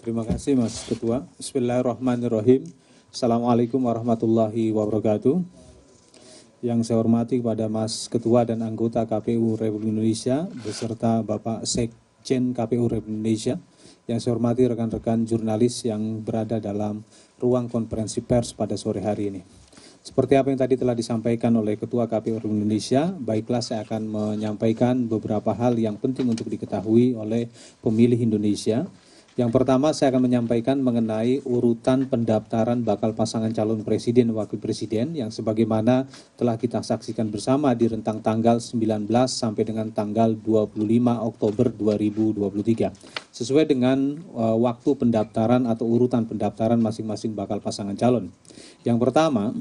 Terima kasih Mas Ketua. Bismillahirrahmanirrahim. Assalamualaikum warahmatullahi wabarakatuh. Yang saya hormati kepada Mas Ketua dan anggota KPU Republik Indonesia beserta Bapak Sekjen KPU Republik Indonesia. Yang saya hormati rekan-rekan jurnalis yang berada dalam ruang konferensi pers pada sore hari ini. Seperti apa yang tadi telah disampaikan oleh Ketua KPU Republik Indonesia, baiklah saya akan menyampaikan beberapa hal yang penting untuk diketahui oleh pemilih Indonesia. Yang pertama saya akan menyampaikan mengenai urutan pendaftaran bakal pasangan calon presiden dan wakil presiden yang sebagaimana telah kita saksikan bersama di rentang tanggal 19 sampai dengan tanggal 25 Oktober 2023. Sesuai dengan waktu pendaftaran atau urutan pendaftaran masing-masing bakal pasangan calon. Yang pertama,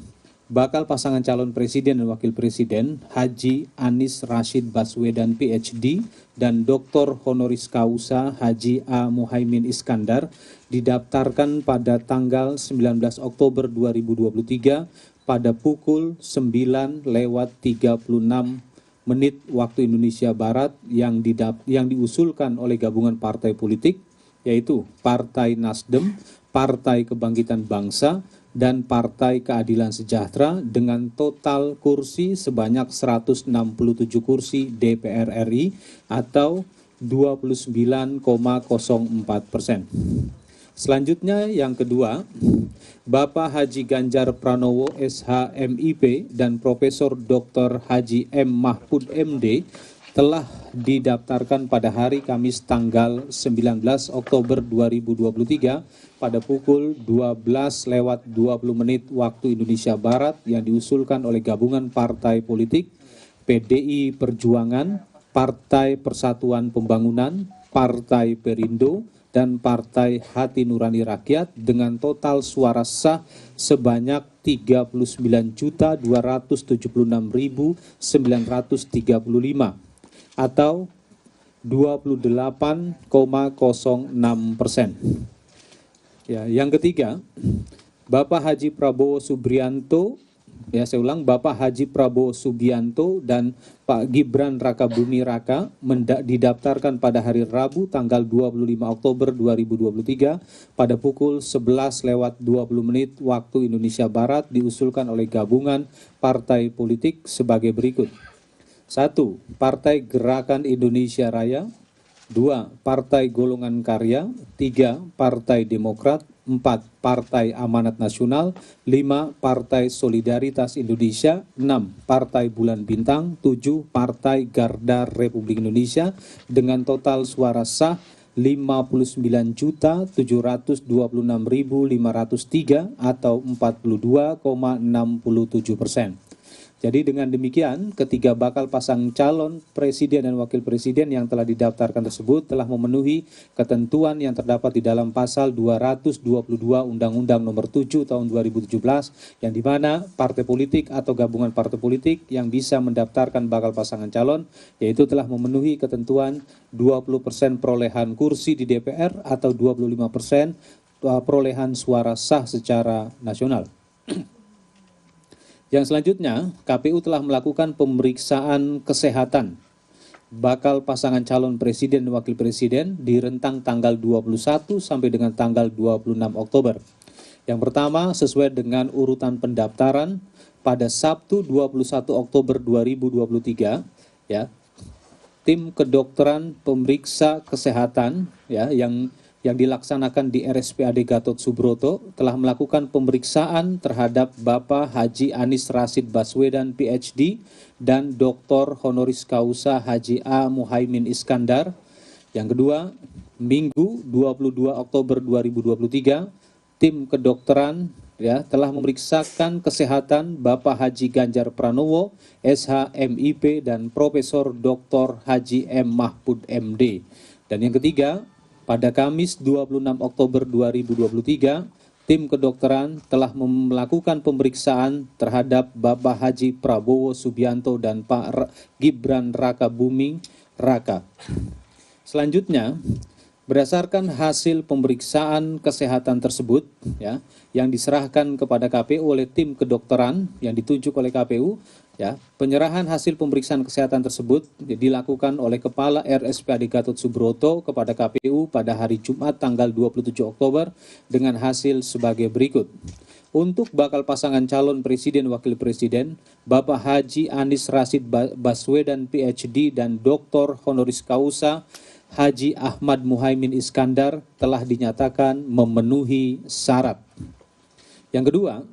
bakal pasangan calon presiden dan wakil presiden Haji Anies Rashid Baswedan PhD dan Dr. Honoris Causa Haji A. Muhaimin Iskandar didaftarkan pada tanggal 19 Oktober 2023 pada pukul 9:36 waktu Indonesia Barat yang diusulkan oleh gabungan partai politik yaitu Partai Nasdem, Partai Kebangkitan Bangsa, dan Partai Keadilan Sejahtera dengan total kursi sebanyak 167 kursi DPR RI atau 29,04%. Selanjutnya yang kedua, Bapak Haji Ganjar Pranowo SH MIP dan Profesor Dr. Haji M. Mahfud MD telah didaftarkan pada hari Kamis tanggal 19 Oktober 2023 pada pukul 12:20 waktu Indonesia Barat yang diusulkan oleh gabungan partai politik PDI Perjuangan, Partai Persatuan Pembangunan, Partai Perindo, dan Partai Hati Nurani Rakyat dengan total suara sah sebanyak 39.276.935 atau 28,06%. Ya, yang ketiga, Bapak Haji Prabowo Subianto, Bapak Haji Prabowo Subianto dan Pak Gibran Rakabuming Raka didaftarkan pada hari Rabu tanggal 25 Oktober 2023 pada pukul 11:20 waktu Indonesia Barat diusulkan oleh gabungan partai politik sebagai berikut. 1. Partai Gerakan Indonesia Raya. 2. Partai Golongan Karya. 3. Partai Demokrat. 4. Partai Amanat Nasional. 5. Partai Solidaritas Indonesia. 6. Partai Bulan Bintang. 7. Partai Garda Republik Indonesia dengan total suara sah 59.726.503 atau 42,67%. Jadi dengan demikian, ketiga bakal pasang calon presiden dan wakil presiden yang telah didaftarkan tersebut telah memenuhi ketentuan yang terdapat di dalam pasal 222 Undang-Undang Nomor 7 Tahun 2017 yang dimana partai politik atau gabungan partai politik yang bisa mendaftarkan bakal pasangan calon yaitu telah memenuhi ketentuan 20% perolehan kursi di DPR atau 25% perolehan suara sah secara nasional. Yang selanjutnya, KPU telah melakukan pemeriksaan kesehatan bakal pasangan calon presiden dan wakil presiden di rentang tanggal 21 sampai dengan tanggal 26 Oktober. Yang pertama, sesuai dengan urutan pendaftaran pada Sabtu 21 Oktober 2023, ya, tim kedokteran pemeriksa kesehatan ya yang dilaksanakan di RSPAD Gatot Subroto telah melakukan pemeriksaan terhadap Bapak Haji Anies Rashid Baswedan PhD dan Dr. Honoris Causa Haji A. Muhaimin Iskandar. Yang kedua, Minggu 22 Oktober 2023, tim kedokteran telah memeriksakan kesehatan Bapak Haji Ganjar Pranowo SH MIP dan Profesor Dr. Haji M. Mahfud MD. Dan yang ketiga, pada Kamis 26 Oktober 2023, tim kedokteran telah melakukan pemeriksaan terhadap Bapak Haji Prabowo Subianto dan Pak Gibran Rakabuming Raka. Selanjutnya, berdasarkan hasil pemeriksaan kesehatan tersebut yang diserahkan kepada KPU oleh tim kedokteran yang ditunjuk oleh KPU, Ya, penyerahan hasil pemeriksaan kesehatan tersebut dilakukan oleh Kepala RSPAD Gatot Subroto kepada KPU pada hari Jumat tanggal 27 Oktober dengan hasil sebagai berikut. Untuk bakal pasangan calon presiden wakil presiden, Bapak Haji Anies Rashid Baswedan PhD dan Dr. honoris causa Haji Ahmad Muhaimin Iskandar telah dinyatakan memenuhi syarat. Yang kedua,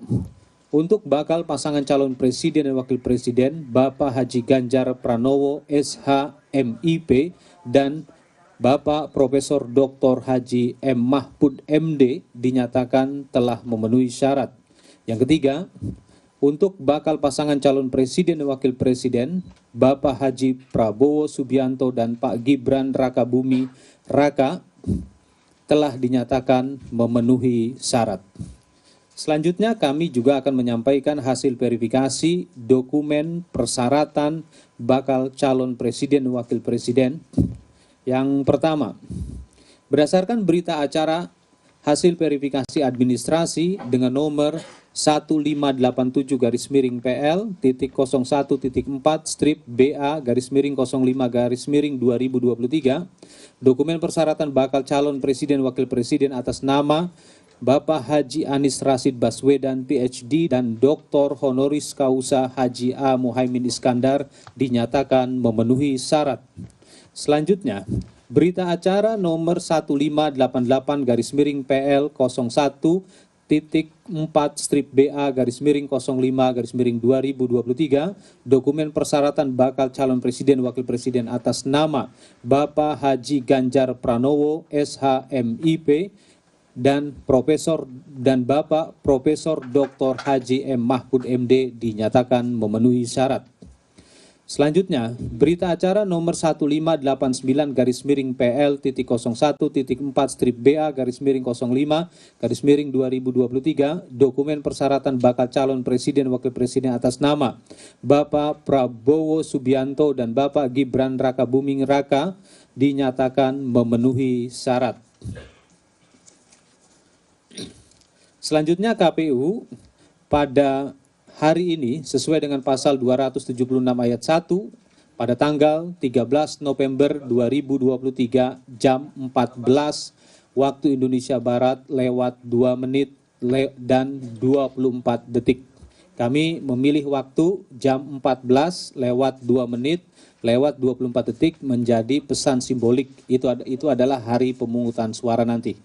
untuk bakal pasangan calon presiden dan wakil presiden, Bapak Haji Ganjar Pranowo SH MIP dan Bapak Profesor Dr. Haji M. Mahfud MD dinyatakan telah memenuhi syarat. Yang ketiga, untuk bakal pasangan calon presiden dan wakil presiden, Bapak Haji Prabowo Subianto dan Pak Gibran Rakabuming Raka telah dinyatakan memenuhi syarat. Selanjutnya kami juga akan menyampaikan hasil verifikasi dokumen persyaratan bakal calon presiden dan wakil presiden. Yang pertama, berdasarkan berita acara hasil verifikasi administrasi dengan nomor 1587-4/BA-05-2023, dokumen persyaratan bakal calon presiden wakil presiden atas nama Bapak Haji Anies Rashid Baswedan PhD dan Dr. honoris causa Haji A. Muhaimin Iskandar dinyatakan memenuhi syarat. Selanjutnya, berita acara nomor 15-4/BA-05-2023, dokumen persyaratan bakal calon presiden wakil presiden atas nama Bapak Haji Ganjar Pranowo SH MIP dan Bapak Profesor Dr. Haji M. Mahfud MD dinyatakan memenuhi syarat. Selanjutnya, berita acara nomor 15-9/PL.01.4/BA-05-2023, dokumen persyaratan bakal calon presiden wakil presiden atas nama Bapak Prabowo Subianto dan Bapak Gibran Rakabuming Raka dinyatakan memenuhi syarat. Selanjutnya KPU pada hari ini sesuai dengan pasal 276 ayat 1 pada tanggal 13 November 2023 jam 14 waktu Indonesia Barat lewat 2 menit dan 24 detik. Kami memilih waktu jam 14 lewat 2 menit lewat 24 detik menjadi pesan simbolik. Itu adalah hari pemungutan suara nanti.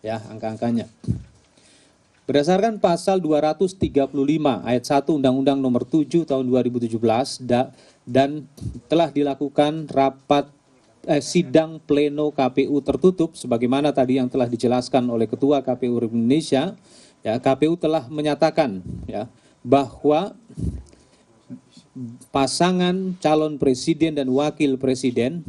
Ya, angka-angkanya. Berdasarkan pasal 235 ayat 1 Undang-Undang Nomor 7 Tahun 2017 dan telah dilakukan sidang pleno KPU tertutup sebagaimana tadi yang telah dijelaskan oleh Ketua KPU Republik Indonesia, ya, KPU telah menyatakan ya bahwa pasangan calon presiden dan wakil presiden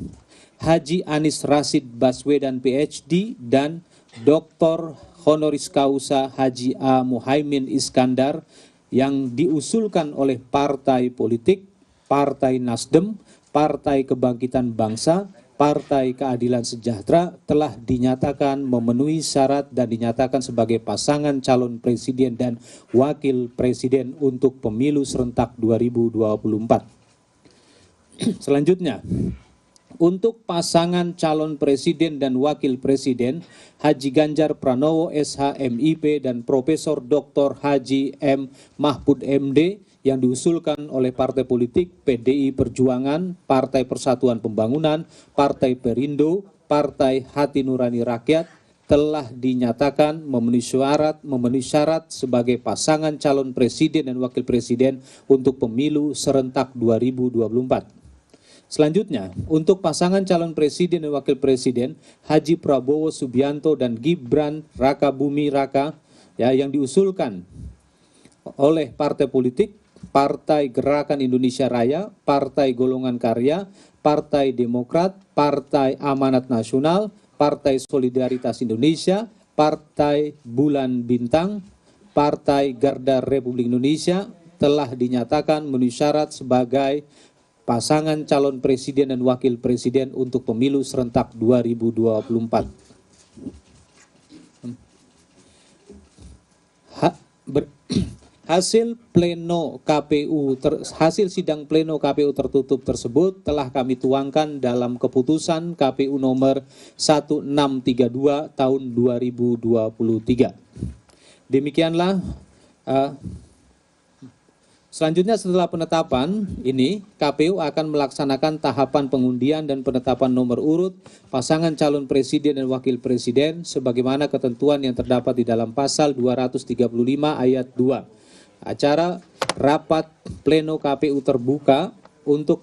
Haji Anies Rashid Baswedan PhD dan Dr. honoris causa Haji A. Muhaimin Iskandar yang diusulkan oleh partai politik, Partai Nasdem, Partai Kebangkitan Bangsa, Partai Keadilan Sejahtera telah dinyatakan memenuhi syarat dan dinyatakan sebagai pasangan calon presiden dan wakil presiden untuk pemilu serentak 2024. Selanjutnya, untuk pasangan calon presiden dan wakil presiden Haji Ganjar Pranowo SH MIP dan Profesor Dr. Haji M. Mahfud MD yang diusulkan oleh partai politik PDI Perjuangan, Partai Persatuan Pembangunan, Partai Perindo, Partai Hati Nurani Rakyat telah dinyatakan memenuhi syarat sebagai pasangan calon presiden dan wakil presiden untuk pemilu serentak 2024. Selanjutnya, untuk pasangan calon presiden dan wakil presiden Haji Prabowo Subianto dan Gibran Rakabuming Raka ya, yang diusulkan oleh partai politik Partai Gerakan Indonesia Raya, Partai Golongan Karya, Partai Demokrat, Partai Amanat Nasional, Partai Solidaritas Indonesia, Partai Bulan Bintang, Partai Garda Republik Indonesia telah dinyatakan memenuhi syarat sebagai pasangan calon presiden dan wakil presiden untuk pemilu serentak 2024. Hasil sidang pleno KPU tertutup tersebut telah kami tuangkan dalam keputusan KPU nomor 1632 tahun 2023. Demikianlah. Selanjutnya setelah penetapan ini, KPU akan melaksanakan tahapan pengundian dan penetapan nomor urut pasangan calon presiden dan wakil presiden sebagaimana ketentuan yang terdapat di dalam pasal 235 ayat 2. Acara rapat pleno KPU terbuka untuk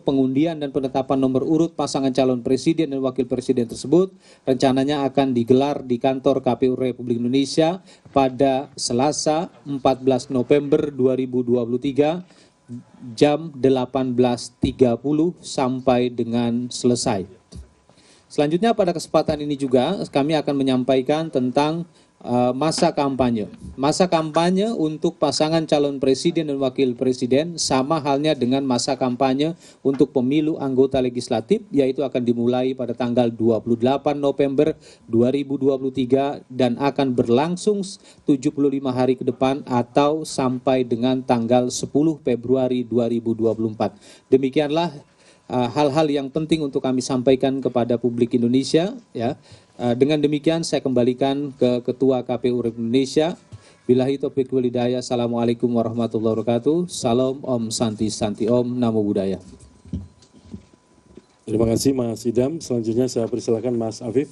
pengundian dan penetapan nomor urut pasangan calon presiden dan wakil presiden tersebut rencananya akan digelar di kantor KPU Republik Indonesia pada Selasa 14 November 2023 jam 18.30 sampai dengan selesai. Selanjutnya pada kesempatan ini juga kami akan menyampaikan tentang masa kampanye. Masa kampanye untuk pasangan calon presiden dan wakil presiden sama halnya dengan masa kampanye untuk pemilu anggota legislatif, yaitu akan dimulai pada tanggal 28 November 2023 dan akan berlangsung 75 hari ke depan atau sampai dengan tanggal 10 Februari 2024. Demikianlah hal-hal yang penting untuk kami sampaikan kepada publik Indonesia, ya. Dengan demikian saya kembalikan ke Ketua KPU Republik Indonesia. Billahi taufiq wal hidayah. Assalamualaikum warahmatullahi wabarakatuh. Salam Om Santi Santi Om. Namo Buddhaya. Terima kasih Mas Idam. Selanjutnya saya persilakan Mas Afif.